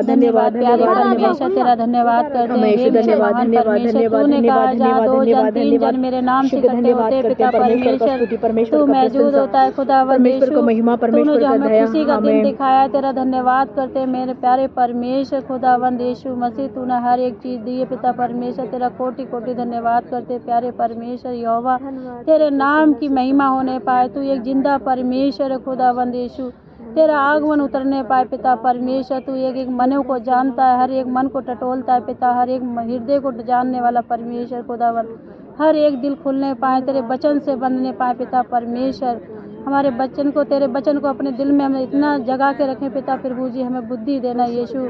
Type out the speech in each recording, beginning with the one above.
धन्यवाद प्यारे परमेश्वर, तेरा धन्यवाद करते हैं। धन्यवाद परमेश्वर, तूने कहा जहाँ दो जन तीन जन मेरे नाम से इकट्ठे होते हैं, पिता परमेश्वर तू मौजूद होता है। खुदावंद यीशु, तूने जो हमें खुशी का दिन दिखाया, तेरा धन्यवाद करते हैं मेरे प्यारे परमेश्वर। खुदावंद यीशु मसीह, तूने हर एक चीज़ दी है पिता परमेश्वर, तेरा कोटि कोटि धन्यवाद करते प्यारे परमेश्वर। यहोवा, तेरे नाम की महिमा होने पाए, तू एक जिंदा परमेश्वर है। खुदावंद यीशु, तेरा आगमन उतरने पाए पिता परमेश्वर, तू एक एक मनों को जानता है, हर एक मन को टटोलता है पिता, हर एक हृदय को जानने वाला परमेश्वर। खुदावंद, हर एक दिल खुलने पाए, तेरे वचन से बंधने पाए पिता परमेश्वर। हमारे बच्चन को, तेरे वचन को अपने दिल में हमें इतना जगा के रखें पिता प्रभु जी, हमें बुद्धि देना यीशु।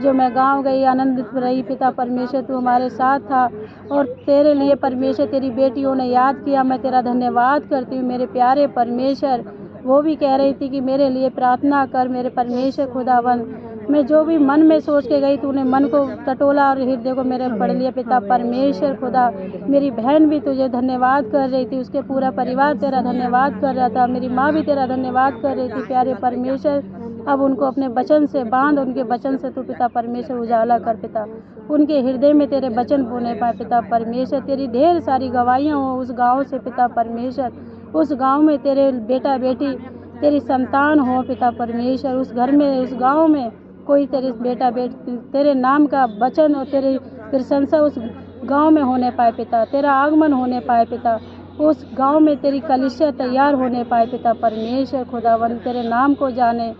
जो मैं गाँव गई आनंदित रही पिता परमेश्वर, तू हमारे साथ था और तेरे लिए परमेश्वर तेरी बेटियों ने याद किया, मैं तेरा धन्यवाद करती हूँ मेरे प्यारे परमेश्वर। वो भी कह रही थी कि मेरे लिए प्रार्थना कर मेरे परमेश्वर। खुदावंद, मैं जो भी मन में सोच के गई, तूने मन को टटोला और हृदय को मेरे पढ़ लिया पिता परमेश्वर। खुदा, मेरी बहन भी तुझे धन्यवाद कर रही थी, उसके पूरा परिवार तेरा धन्यवाद कर रहा था, मेरी माँ भी तेरा धन्यवाद कर रही थी प्यारे परमेश्वर। अब उनको अपने वचन से बांध, उनके वचन से तू पिता परमेश्वर उजाला कर पिता, उनके हृदय में तेरे वचन बोने पाए पिता परमेश्वर। तेरी ढेर सारी गवाहियाँ हो उस गाँव से पिता परमेश्वर, उस गांव में तेरे बेटा बेटी तेरी संतान हो पिता परमेश्वर, उस घर में उस गांव में कोई तेरे बेटा बेटी तेरे नाम का वचन और तेरी प्रशंसा उस गांव में होने पाए पिता, तेरा आगमन होने पाए पिता, उस गांव में तेरी कलीसिया तैयार होने पाए पिता परमेश्वर। खुदावंद, तेरे नाम को जाने,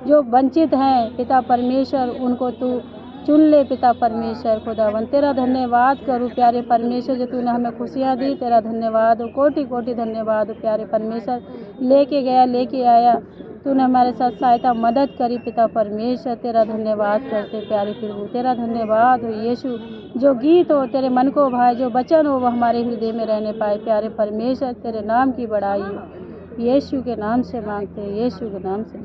जो वंचित हैं पिता परमेश्वर उनको तू चुन ले पिता परमेश्वर। खुदावंद, तेरा धन्यवाद करूँ प्यारे परमेश्वर, जो तूने हमें खुशियाँ दी, तेरा धन्यवाद हो, कोटि कोटि धन्यवाद हो प्यारे परमेश्वर। लेके गया, लेके आया, तूने हमारे साथ सहायता मदद करी पिता परमेश्वर, तेरा धन्यवाद करते प्यारे प्रभु, तेरा धन्यवाद हो यीशु। जो गीत हो तेरे मन को भाए, जो वचन हो वो हमारे हृदय में रहने पाए प्यारे परमेश्वर, तेरे नाम की बड़ाई हो। यीशु के नाम से मांगते हैं, यीशु के नाम से।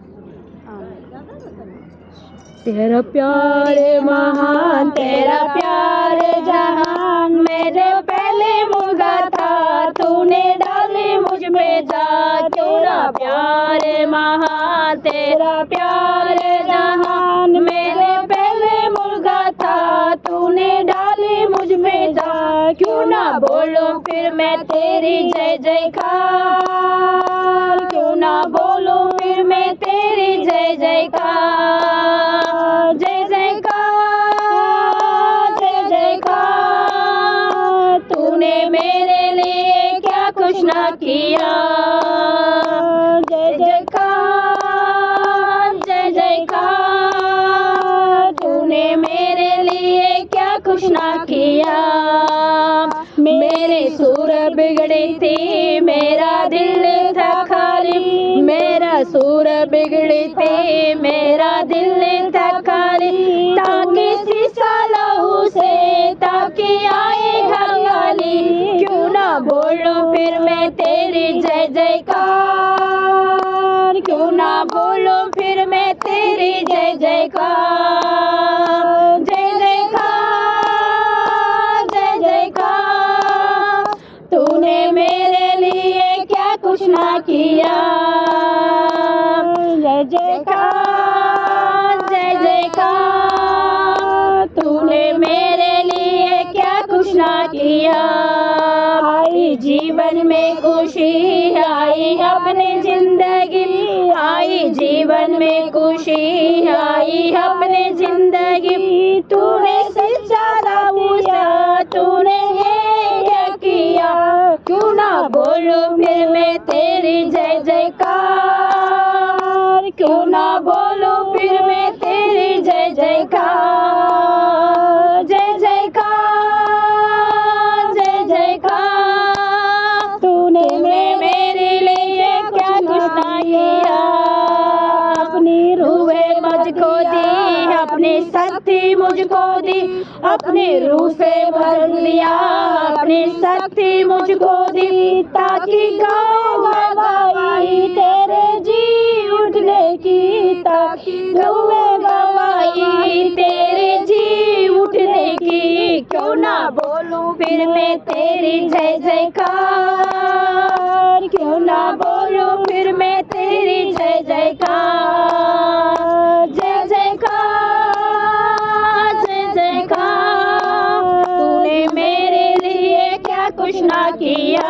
तेरा प्यार महान, तेरा प्यार जहान, मेरे पहले मुर्गा था तूने डाले मुझ में जा। तेरा प्यार महान, तेरा प्यार जहान, मेरे पहले मुर्गा था तूने डाले मुझ में जा। क्यों ना बोलो फिर मैं तेरी जय जयकार, क्यों ना बोलो फिर मैं तेरी जय जयकार। जय जयकार, जय जयकार, तूने मेरे लिए क्या कुछ ना किया। जय जयकार, जय जयकार, तूने मेरे लिए क्या कुछ ना किया। मेरे सुर बिगड़ी थी, मेरा दिल था खाली, मेरा सुर बिगड़ी थी, मेरा दिल था खाली, ताकि शीशा लहू से ताकि आए हरियाली। क्यों ना बोलूं फिर मैं तेरी जय जयकार, क्यों ना बोलूं फिर मैं तेरी जय जयकार। जय जयकार, जय जयकार, तूने मेरे लिए क्या कुछ ना किया। जय जयकार, जय जयकार, तूने मेरे लिए क्या कुछ ना किया। आई जीवन में खुशी, आई अपनी जिंदगी, आई जीवन में खुशी, आई अपनी जिंदगी। तूने सच्चा पूछा, तूने ये क्या किया। क्यों ना बोलूं फिर मैं तेरी जय जयकार, क्यों ना बोलूं फिर मैं तेरी जय जयकार। जय जयकार, जय जयकार, तूने मेरे लिए क्या कुछ ना किया। अपनी रूह मुझको दी, अपनी शक्ति मुझको दी, अपनी रूह से भर लिया, अपनी शक्ति मुझको दी, ताकि गाऊं गवाही तेरे जी उठने की, ताकि गाऊं गवाही तेरे जी उठने की। क्यों ना बोलूं फिर मैं तेरी जय जयकार, क्यों ना बोलूं फिर मैं तेरी जय जयकार। जय जयकार, किया।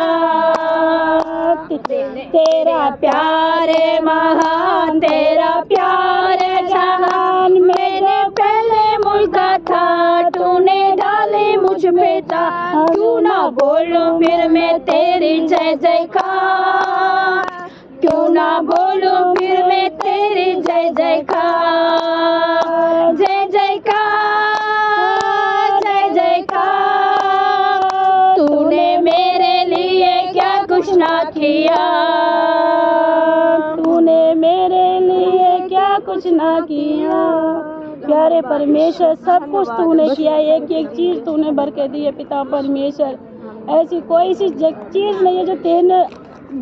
तेरा प्यार महान, तेरा प्यार जहान, मैंने पहले मुल्का था, तूने डाले मुझ पे था, क्यों ना बोलूं फिर मैं तेरी जय जयकार, क्यों ना बोलूं फिर मैं तेरी जय जयकार, जय जयकार, जय जयकार। तूने मेरे लिए क्या कुछ ना किया, तूने मेरे लिए क्या कुछ ना किया। प्यारे परमेश्वर, सब कुछ तूने किया, एक एक चीज तूने भर के दी है पिता परमेश्वर। ऐसी कोई सी चीज नहीं है जो तेने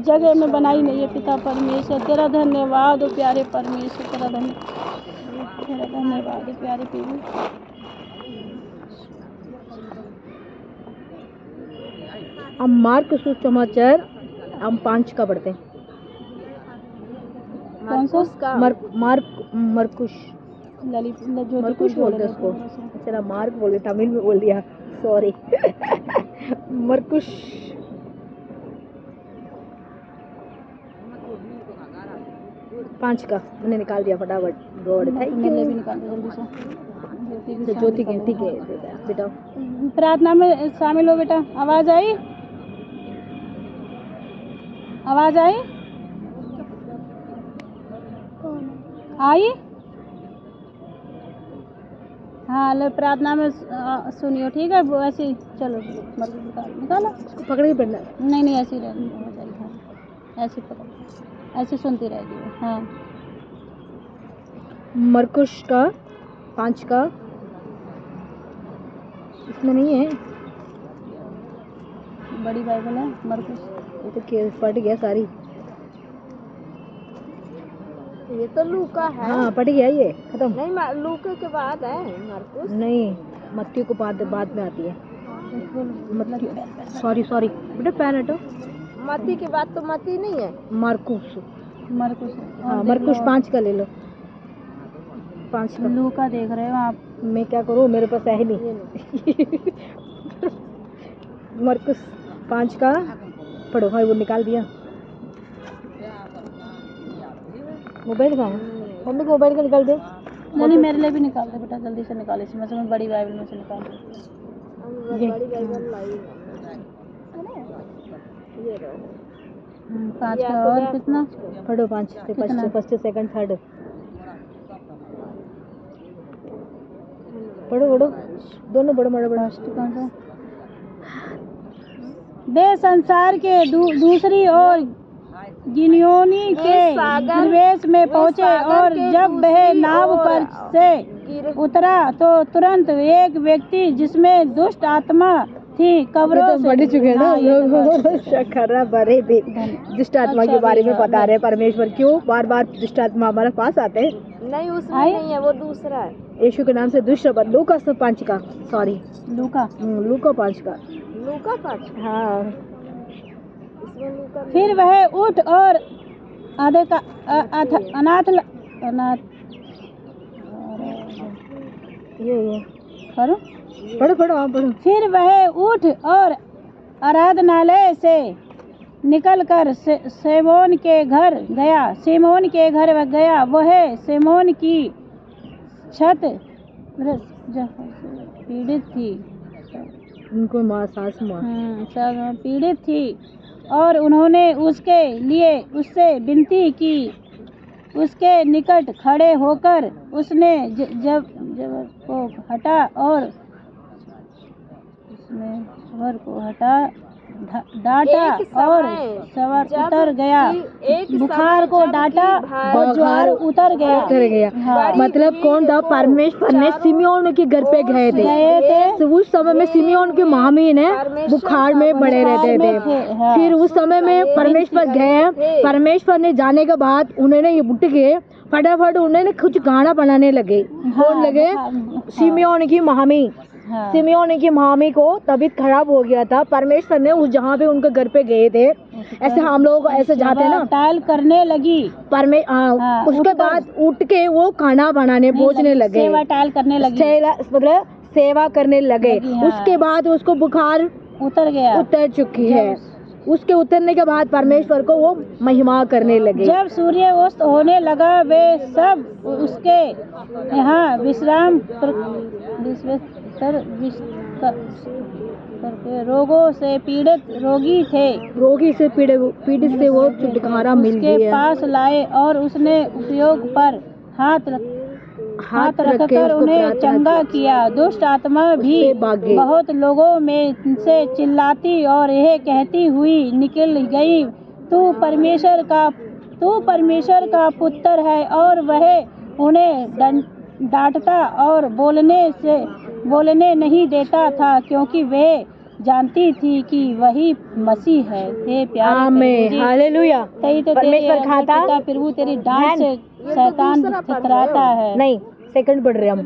जगह में बनाई नहीं है पिता परमेश्वर। तेरा धन्यवाद हो प्यारे परमेश्वर, तेरा धन्यवाद हो प्यारे प्रभु। हम मार्क सुसमाचार हम 5 का पढ़ते हैं। कौन सा? मरकुश मरकुश बोलते उसको। चला मार्क बोल दिया, तमिल में बोल दिया, सॉरी। मरकुश 5 का मैंने निकाल दिया फटाफट। God thank you. भी निकाल दो जल्दी से। ज्योति के ठीक है बेटा। प्रार्थना में शामिल हो बेटा। आवाज आई? आवाज आई? आई? हाँ, ले प्रार्थना में सुनियो, ठीक है? वो ऐसे ही चलो, निकालो। पकड़ के पढ़ना। नहीं ऐसे ही रहेगी, ऐसे पकड़, ऐसे सुनती रहेगी। हाँ, मरकुश का 5 का इसमें नहीं है, बड़ी बाइबल है मरकुश। ये तो फट गया सारी। ये तो लूका है। हाँ फट गया ये, खत्म। नहीं, लूका के बाद है मरकुश। नहीं, मत्ती को बाद में आती है। सॉरी बेटा, पैन हटो। मत्ती के बाद तो मत्ती नहीं है, मरकुश। हाँ, और मरकुश 5 का ले लो। 5 का लूका देख रहे हो आप? मैं क्या करूँ, मेरे पास है ही नहीं। मरकुश 5 का पढ़ो। हाँ, वो निकाल दिया। मोबाइल कहाँ है? मम्मी को मोबाइल का निकाल दे। नहीं, मेरे लिए भी निकाल दे बेटा, जल्दी से निकाल। इसमें से मैं बड़ी बाइबल में से निकाल दे। बड़ी बाइबल लाई। 5 का और कितना? पढ़ो 5 से, फर्स्ट सेकंड थर्ड पढ़ो दोनों बड़ो। फर्स्ट कौन सा? वे संसार के दूसरी ओर गिनियोनी के प्रवेश में पहुंचे, और जब वह नाव पर से उतरा तो तुरंत एक व्यक्ति जिसमें दुष्ट आत्मा थी कब्रों से बढ़ चुके ना लोग। शखरा बड़े भी दुष्ट आत्मा के बारे में बता रहे परमेश्वर। क्यों बार दुष्ट आत्मा हमारे पास आते हैं? नहीं, उसमें नहीं है, वो दूसरा है। यीशु के नाम से दुष्ट लूका 5 का, सॉरी लूका 5 का। लूका 5? हाँ। फिर वह उठ और आधे का अनाथ ये करो, पढ़ो आप पढ़ो। फिर वह उठ और आराधनालय से निकलकर सिमोन के घर गया। वह सिमोन की छत पीड़ित थी, उनको सास पीड़ित थी, और उन्होंने उसके लिए उससे विनती की। उसके निकट खड़े होकर उसने जब को हटा और उसने स्वर को डांटा और सवार उतर गया। बुखार को डांटा और ज्वार उतर गया। हाँ। मतलब कौन था? परमेश्वर ने सिमियोन के घर पे गए थे। तो उस समय में सिमियोन के मामी ने बुखार में पड़े रहते थे। हाँ। फिर उस समय में परमेश्वर गए। परमेश्वर ने जाने के बाद उन्होंने ये उठ के फटाफट उन्होंने कुछ गाना बनाने लगे। कौन लगे? सिमियोन की मामी। हाँ। सिमियोन की मामी को तबीयत खराब हो गया था। परमेश्वर ने उस जहाँ पे उनके घर पे गए थे, ऐसे हम लोग ऐसे जाते ना, टाल करने लगी। हाँ, उसके बाद उठ के वो खाना बनाने पहुँचने लगे, सेवा टाल करने लगी, मतलब सेवा करने लगे। हाँ। उसके बाद उसको बुखार उतर गया, उतर चुकी है। उसके उतरने के बाद परमेश्वर को वो महिमा करने लगे। जब सूर्य अस्त होने लगा वे सब उसके यहाँ विश्राम करके रोगों से पीड़ित रोगी थे, रोगी से पीड़ित से वो छुटकारा मिल गया। उसके पास लाए और उसने उपयोग पर हाथ रखकर उन्हें चंगा किया। दुष्ट आत्मा भी बहुत लोगों में से चिल्लाती और यह कहती हुई निकल गई, तू परमेश्वर का पुत्र है। और वह उन्हें डांटता और बोलने नहीं देता था, क्योंकि वे जानती थी कि वही मसीह है। हे प्यारे आमीन, हालेलुया। परमेश्वर खाता प्रभु तेरी डांट से शैतान थरथराता है। नहीं, सेकंड पढ़ रहे हम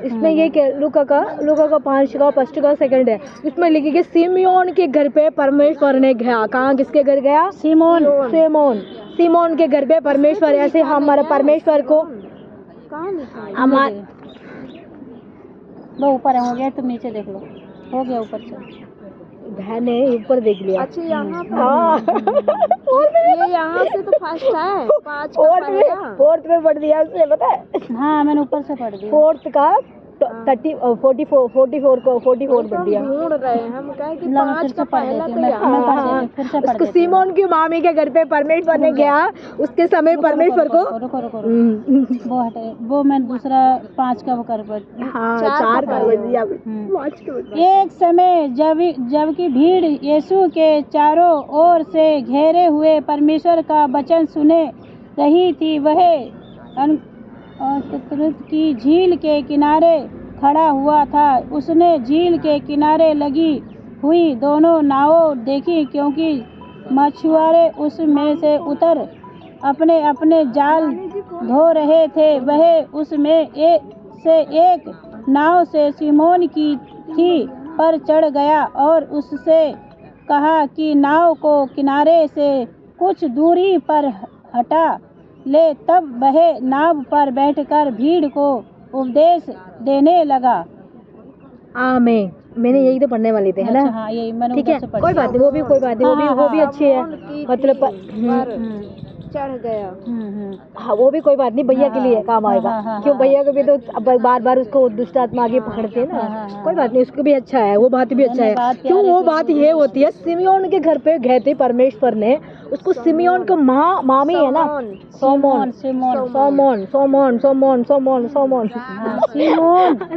इसमें। ये लूका का 5 का 1 का सेकंड है। इसमें लिखी कि सिमियोन के घर पे परमेश्वर ने गया। कहाँ, किसके घर गया? सिमोन के घर पे परमेश्वर। ऐसे हमारे परमेश्वर को हमारे वो ऊपर हो गया, तुम नीचे देख लो, हो गया ऊपर से। बहन ने ऊपर देख लिया। अच्छा, यहाँ ये यहाँ से तो फर्स्ट है, 5 का फोर्थ में पढ़ दिया उसने, पता है? हाँ, मैंने ऊपर से पढ़ दिया। फोर्थ का 44 को 44 पढ़ दिया। ढूंढ रहे हैं हम, कहे कि 5 का पहला तो यहाँ। उसको सिमोन की मामी के घर पे परमेश्वर ने गया। उसके समय परमेश्वर को रुको वो हटे, वो मैं दूसरा 5 का वो कर पढ़। हाँ, 4 का पढ़ दिया। एक समय जबकि भीड़ यीशु के चारों ओर से घेरे हुए परमेश्वर का वचन सुने रही थी, वह तुरंत की झील के किनारे खड़ा हुआ था। उसने झील के किनारे लगी हुई दोनों नावें देखी, क्योंकि मछुआरे उसमें से उतर अपने अपने जाल धो रहे थे। वह उसमें से एक नाव से सिमोन की थी पर चढ़ गया और उससे कहा कि नाव को किनारे से कुछ दूरी पर हटा ले। तब वह नाव पर बैठकर भीड़ को उपदेश देने लगा। आमीन। मैंने यही तो पढ़ने वाली थे, है ना? अच्छा, हाँ, यही मैंने ठीक है, कोई बात नहीं, वो भी कोई बात नहीं, वो भी अच्छी है, मतलब चढ़ गया। हाँ, वो भी कोई बात नहीं, भैया के लिए काम आएगा। क्यों, भैया को भी तो बार बार उसको दुष्ट आत्मा आगे पकड़ते हैं ना। कोई बात नहीं, उसको भी अच्छा है, वो बात भी अच्छा है। क्यों, वो बात ये होती है, सिमियोन के घर पे गए थे परमेश्वर ने। उसको सिमियोन का मामी है ना, सोमोन।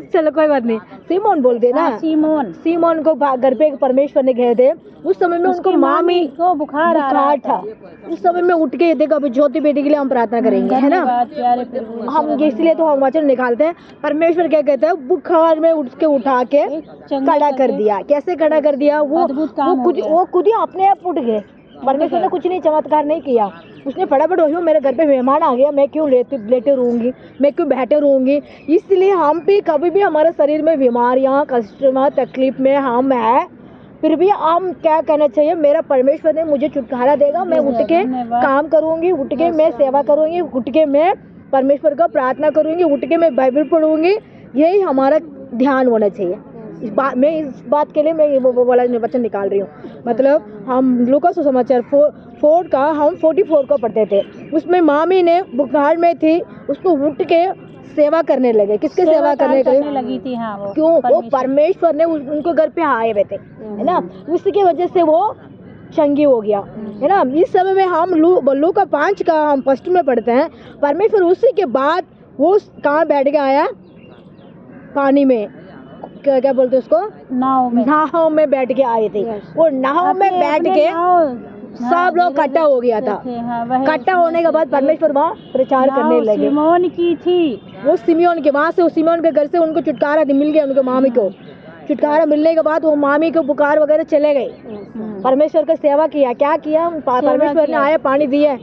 चलो कोई बात नहीं, सिमोन बोलते ना। सिमोन को घर पे परमेश्वर ने गए थे। उस समय में उनको मामी को बुखार था। उस समय में उठ के देखो, अभी ज्योति बेटी के लिए हम प्रार्थना करेंगे, है ना? हम इसलिए तो हम वचन निकालते हैं। परमेश्वर क्या कहते हैं, बुखार में उठा के खड़ा कर दिया। कैसे खड़ा कर दिया? वो खुद ही अपने आप उठ गए। परमेश्वर ने कुछ नहीं, चमत्कार नहीं किया। उसने फटाफट हो, मेरे घर पे मेहमान आ गया, मैं क्यों लेटे रहूंगी, मैं क्यों बैठे रहूंगी। इसलिए हम भी कभी भी हमारे शरीर में बीमारियां, कष्ट में, तकलीफ में हम है, फिर भी हम क्या कहना चाहिए, मेरा परमेश्वर ने मुझे छुटकारा देगा। मैं उठ के काम करूंगी, उठ के मैं सेवा करूंगी, उठ के मैं परमेश्वर का प्रार्थना करूंगी, उठ के मैं बाइबल पढ़ूंगी। यही हमारा ध्यान होना चाहिए। इस बात के लिए मैं वो वाला वचन निकाल रही हूँ। मतलब हम लूका सुसमाचार 4 का हम 44 को पढ़ते थे। उसमें मामी ने बुखार में थी, उसको उठ के सेवा करने लगे। किसके सेवा करने लगी थी? हाँ, क्यों, वो परमेश्वर ने उनको घर पे आए हुए थे, है ना? उसकी वजह से वो चंगी हो गया, है ना? इस समय में हम लूका 5 का हम फर्स्ट में पढ़ते हैं। परमेश्वर उसी के बाद वो कहाँ बैठ के आया? पानी में, क्या बोलते उसको, नाव में बैठ के आए थे। वो नाव में बैठ के सब लोग इकट्ठा हो गया था। इकट्ठा होने के बाद परमेश्वर वहाँ प्रचार करने लगे। सिमोन की थी, वो सिमियोन के, वहाँ से वो सिमियोन के घर से उनको छुटकारा मिल गया। उनके मामी को छुटकारा मिलने के बाद वो मामी को बुखार वगैरह चले गए। परमेश्वर का सेवा किया। क्या किया? परमेश्वर ने आया, पानी दिया,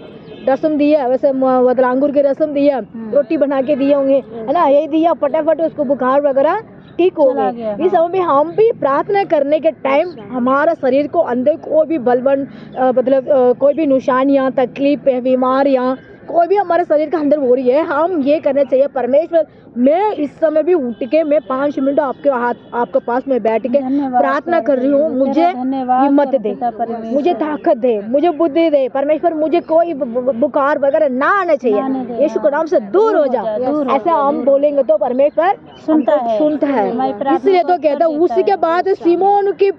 रसम दिया, वैसे मतलब अंगूर के रसम दिया, रोटी बना के दिए होंगे, है ना? यही दिया, फटाफट उसको बुखार वगैरह ठीक हो गए। इस समय में हम भी प्रार्थना करने के टाइम हमारा शरीर को अंदर कोई भी बलवन मतलब कोई भी निशानियाँ, तकलीफ, बीमारियाँ, कोई भी हमारे शरीर के अंदर हो रही है, हम ये करना चाहिए परमेश्वर, मैं इस समय भी उठ के मैं 5 मिनट आपके पास में बैठ के प्रार्थना कर रही हूँ, मुझे हिम्मत दे, मुझे ताकत दे, मुझे बुद्धि दे परमेश्वर, मुझे कोई बुखार वगैरह ना आना चाहिए, यीशु के नाम से दूर हो जा। ऐसा हम बोलेंगे तो परमेश्वर सुनता है। इसलिए तो कहता है, उसी के बाद सिमोन की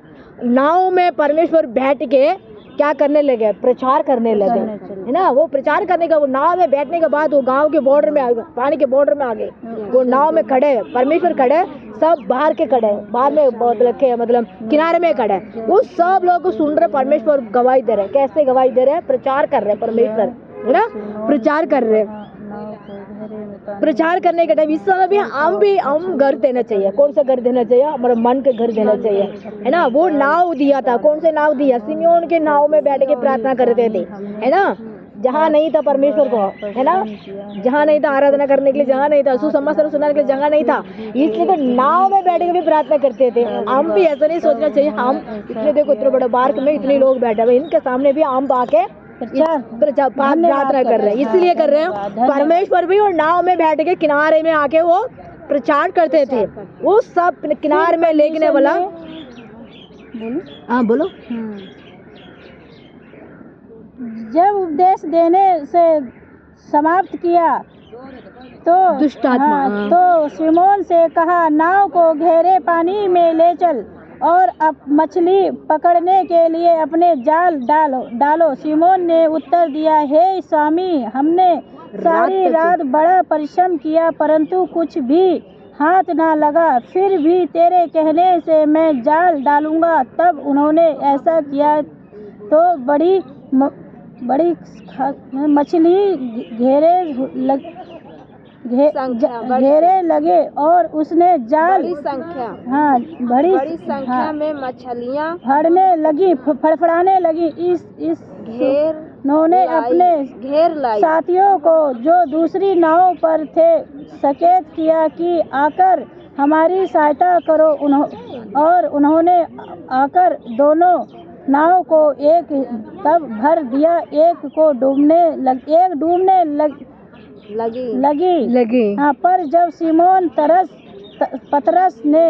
नाव में परमेश्वर बैठ के क्या करने लगे, प्रचार करने लगे, है ना। वो प्रचार करने का, वो नाव में बैठने के बाद वो गांव के बॉर्डर में आ गए, पानी के बॉर्डर में आ गए, वो नाव में खड़े, परमेश्वर खड़े, सब बाहर के खड़े, बाहर में बहुत रखे, मतलब किनारे में खड़े, वो सब लोग सुन रहे, परमेश्वर गवाही दे रहे। कैसे गवाही दे रहे हैं? प्रचार कर रहे परमेश्वर, है ना, प्रचार कर रहे। प्रचार करने के टाइम इस समय भी हम घर देना चाहिए। कौन सा घर देना चाहिए? हमारे मन के घर देना चाहिए, है ना। वो नाव दिया था, कौन से नाव दिया? सिमोन के नाव में बैठ के प्रार्थना करते थे, है ना। जहाँ नहीं था परमेश्वर को, है ना, जहाँ नहीं था आराधना करने के लिए, जहाँ नहीं था सुसमाचार सुनाने के लिए, जहाँ नहीं था, इसलिए तो नाव में बैठ के भी प्रार्थना करते थे। हम भी ऐसा नहीं सोचना चाहिए, हम इतने देखो इतने बड़े बार्क में इतने लोग बैठे हुए, इनके सामने भी हम आके प्रार्थना कर रहे हैं। इसलिए कर रहे हैं, परमेश्वर भी और नाव में बैठ के किनारे में आके वो प्रचार करते थे। वो सब किनारे में लेने वाला, हाँ बोलो। जब उपदेश देने से समाप्त किया तो दुष्ट आत्मा तो सिमोन से कहा, नाव को गहरे पानी में ले चल और अब मछली पकड़ने के लिए अपने जाल डालो। सिमोन ने उत्तर दिया, हे स्वामी, हमने सारी रात बड़ा परिश्रम किया परंतु कुछ भी हाथ ना लगा, फिर भी तेरे कहने से मैं जाल डालूंगा। तब उन्होंने ऐसा किया तो बड़ी मछली घेरे लगे और उसने जाल बड़ी संख्या में मछलियाँ फड़फड़ाने लगी। इस उन्होंने अपने साथियों को जो दूसरी नाव पर थे सचेत किया कि आकर हमारी सहायता करो, और उन्होंने आकर दोनों नाव को एक तब भर दिया, एक डूबने लगी। हाँ, पर जब सिमोन पतरस ने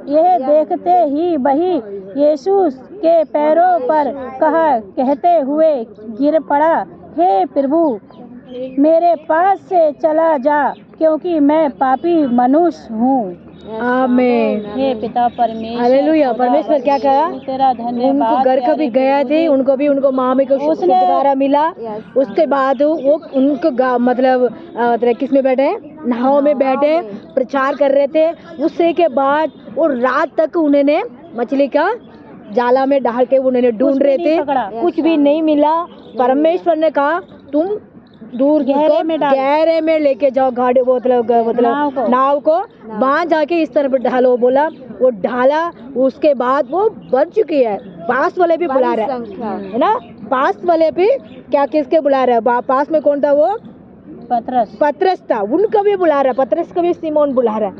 यह देखते ही वही यीशु के पैरों पर कहते हुए गिर पड़ा, हे प्रभु, मेरे पास से चला जा, क्योंकि मैं पापी मनुष्य हूँ। आमीन। हे पिता परमेश्वर, हालेलुया। परमेश्वर क्या कहा? तेरा धन्यवाद। उनको घर का भी गया थे, उनको मामी को छुटकारा मिला। उसके बाद वो उनको मतलब किस में बैठे? नाव में बैठे प्रचार कर रहे थे। उससे के बाद वो रात तक उन्होंने मछली का जाला में डाल के उन्होंने ढूंढ रहे थे, कुछ भी नहीं मिला। परमेश्वर ने कहा, तुम दूर गहरे में लेके जाओ गाड़ी, मतलब नाव को वहाँ जाके इस तरफ ढालो। बोला, वो ढाला। उसके बाद वो बढ़ चुकी है। पास वाले भी बुला रहे है ना, पास वाले भी क्या किसके बुला रहे हैं? पास में कौन था? वो पतरस था, उनको भी बुला रहा है। पतरस को भी सिमोन बुला रहा है,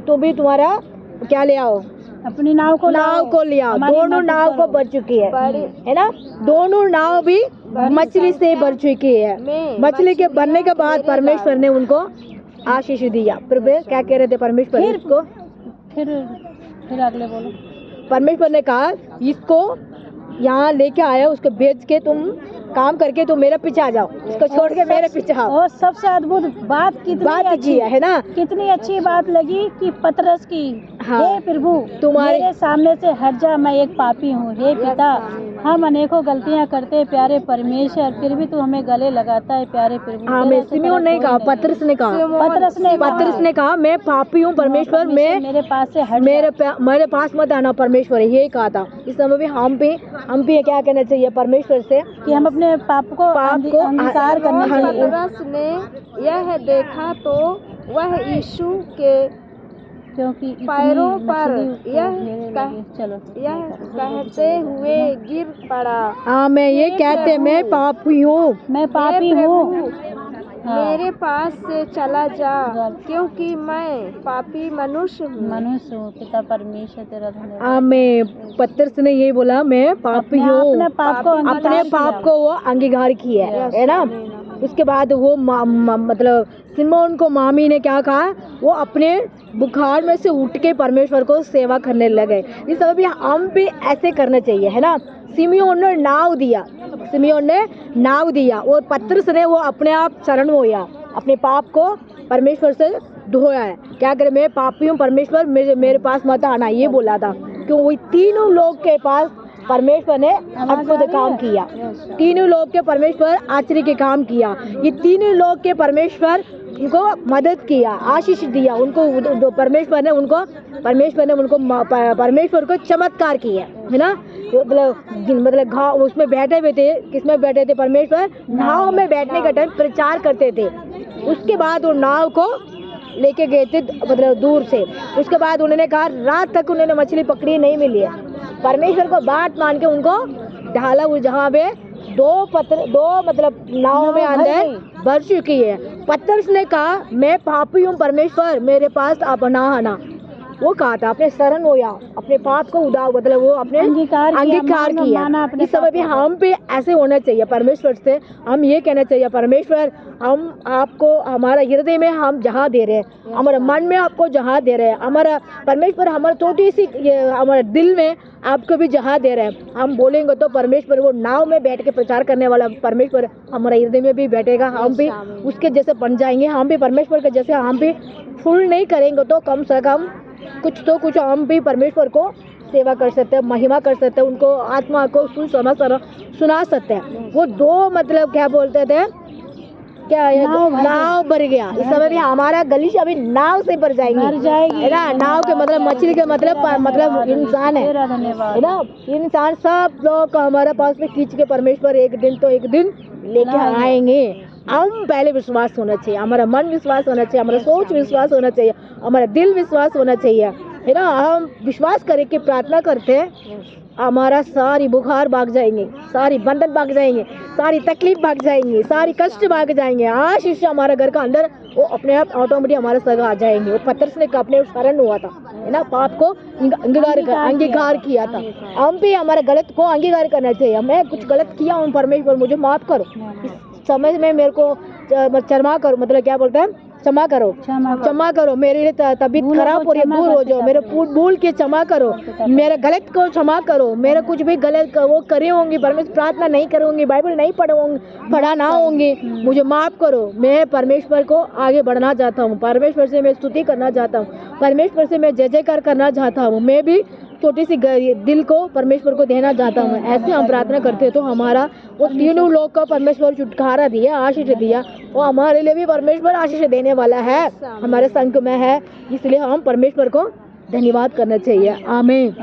तो भी तुम्हारा क्या ले आओ, अपनी नाव को ले आओ। दोनों नाव को भर चुकी है ना, दोनों नाव भी मछली से भर चुकी है। मछली के भरने के बाद परमेश्वर ने उनको आशीष दिया। प्रभु क्या कह रहे थे परमेश्वर? इसको फिर अगले बोलो। परमेश्वर ने कहा, इसको यहाँ लेके आया, उसको बेच के तुम काम करके तुम मेरे पीछे आ जाओ, इसको छोड़ के मेरे पीछे आओ। और सबसे अद्भुत बात की है ना, कितनी अच्छी बात लगी कि पतरस की, हाँ, हे प्रभु, तुम्हारे सामने से हट जा, मैं एक पापी हूँ। हे पिता, हम अनेकों गलतियाँ करते प्यारे परमेश्वर, फिर भी तू हमें गले लगाता है प्यारे प्रभु। हाँ, मैं सिमोन नहीं कहा, पतरस ने कहा मैं पापी हूँ परमेश्वर, मैं मेरे पास मत आना परमेश्वर, यही कहा था। इस समय भी हम भी क्या कहना चाहिए परमेश्वर से कि हम अपने पाप को अंगीकार करना चाहिए। पतरस ने यह देखा तो वह यीशु के क्योंकि पैरों पर यह कहते हुए गिर पड़ा। हाँ, मैं ये कहते, मैं पापी हूँ, मेरे पास से चला जा, क्योंकि मैं पापी मनुष्य हूँ। पिता परमेश्वर तेरा धन्यवाद। आमीन। पतरस ने ये बोला, मैं पापी हूँ, अपने पाप को वो अंगीकार किया है ना। उसके बाद वो मतलब सिमोन को मामी ने क्या कहा, वो अपने बुखार में से उठ के परमेश्वर को सेवा करने लगे। इस समय भी हम भी ऐसे करना चाहिए, है ना। सिमियोन ने नाव दिया और पतरस ने वो अपने आप शरण होया, अपने पाप को परमेश्वर से धोया है। क्या करे, मैं पापी हूँ, परमेश्वर मेरे पास मत आना, ये बोला था। क्यों, वो तीनों लोग के पास परमेश्वर ने अद्भुत काम किया, तीनों लोग के परमेश्वर आश्चर्य के काम किया। ये तीनों लोग के परमेश्वर उनको मदद किया, आशीष दिया उनको, परमेश्वर ने उनको परमेश्वर को चमत्कार किया, है ना। मतलब उसमें बैठे हुए थे, किसमें बैठे थे, परमेश्वर नाव में बैठने का टाइम प्रचार करते थे। उसके बाद वो नाव को लेके गए थे, मतलब दूर से। उसके बाद उन्होंने कहा, रात तक उन्होंने मछली पकड़ी नहीं मिली है। परमेश्वर को बात मान के उनको ढाला, जहाँ पे दो मतलब नाव में अंदर भर चुकी है। पतरस ने कहा, मैं पापी हूँ परमेश्वर, मेरे पास आप ना आना। वो कहा था, अपने शरण होया, अपने पाप को मतलब वो अपने अंगीकार किया। इस समय भी हम पे ऐसे होना चाहिए। परमेश्वर से हम ये कहना चाहिए, परमेश्वर हम आपको हमारा हृदय में हम जहाँ दे रहे हैं, हमारे मन में आपको जहाँ दे रहे हैं, हमारा परमेश्वर हमारा छोटी सी हमारे दिल में आपको भी जहाँ दे रहे हैं। हम बोलेंगे तो परमेश्वर वो नाव में बैठ के प्रचार करने वाला परमेश्वर हमारे हृदय में भी बैठेगा। हम भी उसके जैसे बन जाएंगे। हम भी परमेश्वर के जैसे, हम भी फुल नहीं करेंगे तो कम से कम कुछ हम भी परमेश्वर को सेवा कर सकते हैं, महिमा कर सकते हैं, उनको आत्मा को सुना सकते हैं। वो दो मतलब क्या बोलते थे, क्या नाव भर गया। इस समय भी हमारा गलीच अभी नाव से भर जाएगी, है ना। नाव के मतलब मछली के मतलब इंसान है ना। इंसान सब लोग हमारे पास में खींच के परमेश्वर एक दिन लेके आएंगे। हम पहले विश्वास होना चाहिए, हमारा मन विश्वास होना चाहिए, हमारा सोच विश्वास होना चाहिए, हमारा दिल विश्वास होना चाहिए, है ना। हम विश्वास करके प्रार्थना करते हैं, हमारा सारी बुखार भाग जाएंगे, सारी बंधन भाग जाएंगे, सारी तकलीफ भाग जाएंगी, सारी कष्ट भाग जाएंगे। आशीष हमारा घर का अंदर वो अपने आप ऑटोमेटिक हमारे संग आ जाएंगे। वो पतरस ने अपने शरण हुआ था, है ना, पाप को अंगीकार किया था। हम भी हमारे गलत को अंगीकार करना चाहिए। मैं कुछ गलत किया हूँ, परमेश्वर मुझे माफ करो, इस समय में मेरे को क्षमा करो, मतलब क्या बोलते हैं, क्षमा करो, मेरे लिए तबीयत खराब हो रही है, दूर हो जाओ, मेरे भूल के क्षमा करो, मेरे गलत को क्षमा करो, मेरा कुछ भी गलत वो करे होंगी, परमेश्वर प्रार्थना नहीं करूँगी, बाइबल नहीं पढ़ा ना होंगी, मुझे माफ करो। मैं परमेश्वर को आगे बढ़ना चाहता हूँ, परमेश्वर से मैं स्तुति करना चाहता हूँ, परमेश्वर से मैं जय जयकार करना चाहता हूँ, मैं भी छोटी सी दिल को परमेश्वर को देना चाहता हूँ। ऐसे हम प्रार्थना करते हैं तो हमारा वो तीनों लोग का परमेश्वर छुटकारा दिया, आशीष दिया, वो हमारे लिए भी परमेश्वर आशीष देने वाला है, हमारे संग में है। इसलिए हम परमेश्वर को धन्यवाद करना चाहिए। आमीन।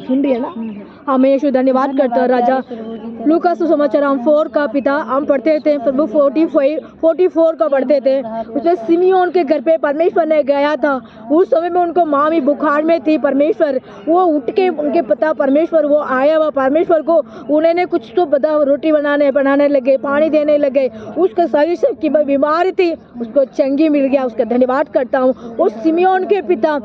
सुन रही है ना। हमें यीशु धन्यवाद करता है राजा। लूका सुसमाचार हम 4 का पिता हम पढ़ते थे, प्रभु 44 का पढ़ते थे। उसमें सिमियोन के घर पे परमेश्वर ने गया था। उस समय में उनको मामी बुखार में थी। परमेश्वर वो उठ के उनके पिता परमेश्वर वो आया हुआ परमेश्वर को उन्होंने कुछ तो पता रोटी बनाने लगे, पानी देने लगे। उसका शरीर से की बीमारी थी, उसको चंगी मिल गया। उसका धन्यवाद करता हूँ। उस सिमियोन के पिता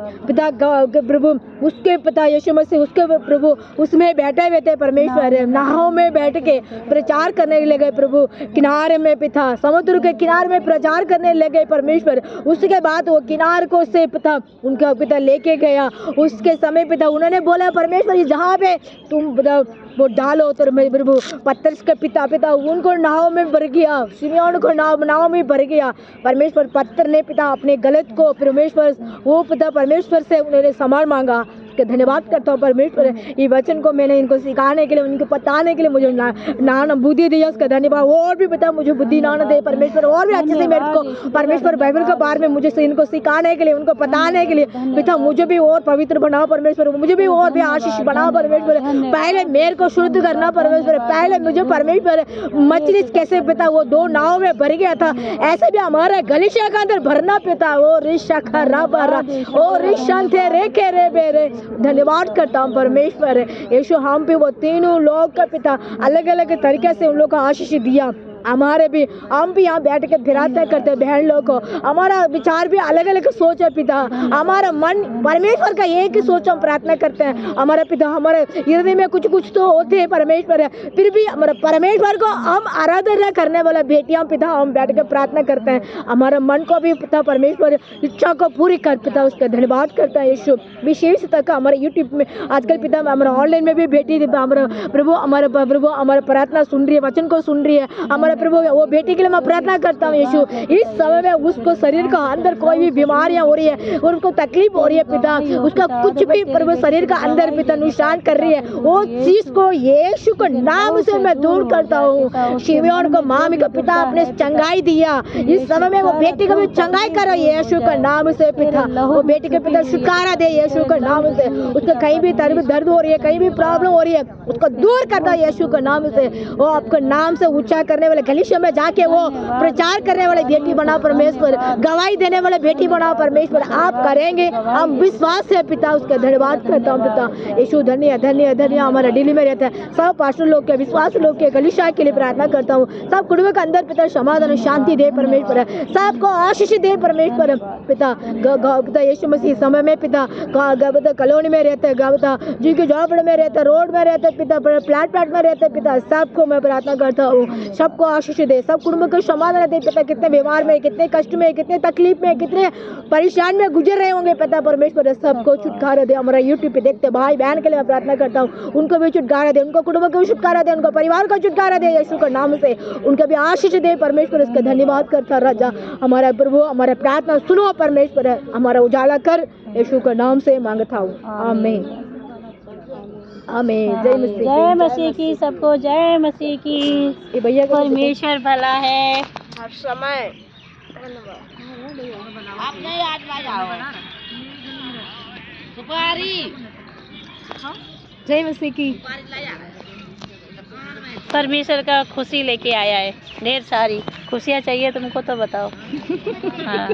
प्रभु उसके पिता यीशु मसीह उसके प्रभु उसमें बैठे हुए थे। परमेश्वर नाव में बैठ के प्रचार करने लगे। प्रभु किनारे में पिता समुद्र के किनारे में प्रचार करने लगे। परमेश्वर उसके बाद वो किनार को से पिता उनका पिता लेके गया। उसके समय पिता उन्होंने बोला परमेश्वर जहाँ पे तुम वो डालो तो प्रभु पतरस के पिता उनको नाव में भर गया। सिमियोन को नाव में भर गया। परमेश्वर पत्थर ने पिता अपने गलत को परमेश्वर वो पिता परमेश्वर से उन्होंने क्षमा मांगा। उसके धन्यवाद करता हूँ परमेश्वर ये वचन को मैंने इनको सिखाने के लिए उनको बताने के लिए मुझे नाना बुद्धि दिया। उसका धन्यवाद। और भी पिता मुझे बुद्धि नाना दे परमेश्वर, और भी अच्छे से मेरे को परमेश्वर बाइबल के बारे में मुझे इनको सिखाने के लिए उनको बताने के लिए पिता मुझे भी और पवित्र बनाओ परमेश्वर, मुझे भी और भी आशीष बनाओ परमेश्वर। पहले मेरे को शुद्ध करना परमेश्वर, पहले मुझे परमेश्वर मछली कैसे पिता वो 2 नाव में भर गया था ऐसे भी हमारा गलीशिया के अंदर भरना पिता। ओ रिशा खरा बरा ओ रिशान थे रेखे रे बेरे धन्यवाद करता हूँ परमेश्वर। यीशु हम पे वो तीनों लोग का पिता अलग अलग तरीके से उन लोग को आशीष दिया। हमारे भी हम भी यहाँ बैठ के प्रार्थना करते हैं बहन लोग को, हमारा विचार भी अलग अलग सोच है पिता, हमारा मन परमेश्वर का एक ही सोच हम प्रार्थना करते हैं। हमारे पिता हमारे हृदय में कुछ कुछ तो होते हैं परमेश्वर है, फिर भी हमारे परमेश्वर को हम आराधना करने वाला बेटियां पिता हम बैठ के प्रार्थना करते हैं। हमारे मन को भी पिता परमेश्वर इच्छा को पूरी कर पिता उसका धन्यवाद करता है यीशु। विशेष तक हमारे यूट्यूब में आजकल पिता हमारा ऑनलाइन में भी बेटी हमारा प्रभु हमारा प्रार्थना सुन रही है, वचन को सुन रही है हमारे प्रभु, वो बेटी के लिए मैं प्रार्थना करता हूँ यीशु। इस समय में उसको शरीर का अंदर कोई भी बीमारियां हो रही है और उसको तकलीफ हो रही है पिता, उसका कुछ भी प्रभु शरीर का अंदर पिता नुकसान कर रही है, वो चीज को यीशु के नाम से मैं दूर करता हूँ। शिमोन को मामी को पिता आपने चंगाई दिया, इस समय में वो बेटी को भी चंगाई करो यीशु के नाम से पिता, वो बेटी के पिता छुटकारा दे यीशु के नाम से। उसको कहीं भी दर्द हो रही है, कहीं भी प्रॉब्लम हो रही है, उसको दूर कर दो यीशु के नाम से। वो आपके नाम से ऊंचा करने वाले गलीशा में जाके वो प्रचार करने वाले बेटी बना परमेश्वर, गवाही देने वाले बेटी बना परमेश्वर, आप करेंगे हम विश्वास से पिता उसका धन्यवाद करता हूँ पिता यीशु। धन्य धन्य धन्य हमारा दिल्ली में रहता है सब पास्टर लोग के विश्वास लोग के गलीशा के लिए प्रार्थना करता हूँ। सब कुटुंब के अंदर पिता समाधान शांति दे परमेश्वर, सबको आशीष दे परमेश्वर पिता यीशु मसीह। समय में पिता कॉलोनी में रहते हैं पिता, जिनके झोपड़ में रहते, रोड में रहते पिता, फ्लैट में रहते पिता, सबको मैं प्रार्थना करता हूँ, सबको आशीष दे, सब कुटुंब को समाधान दे पिता। कितने बीमार में, कितने कष्ट में, कितने तकलीफ में, कितने परेशान में गुजर रहे होंगे पिता परमेश्वर, सबको छुटकारा दे। हमारा यूट्यूब पे देखते भाई बहन के लिए मैं प्रार्थना करता हूँ, उनको भी छुटकारा दे, उनको कुटुंब को भी छुटकारा दे, उनको परिवार को छुटकारा दे यीशु के नाम से, उनको भी आशीष दे परमेश्वर। इसका धन्यवाद करता राजा हमारा प्रभु, हमारा प्रार्थना सुनो परमेश्वर, हमारा उजाला कर यीशु के नाम से मांगता हूँ, आमीन आमीन। जय मसीह की, सबको जय मसीह की। ये भैया को परमेश्वर भला है हर समय। आप नहीं आज ला जाओ सुपारी, जय मसीह की। परमेश्वर का खुशी लेके आया है, ढेर सारी खुशियाँ चाहिए तुमको तो बताओ। हाँ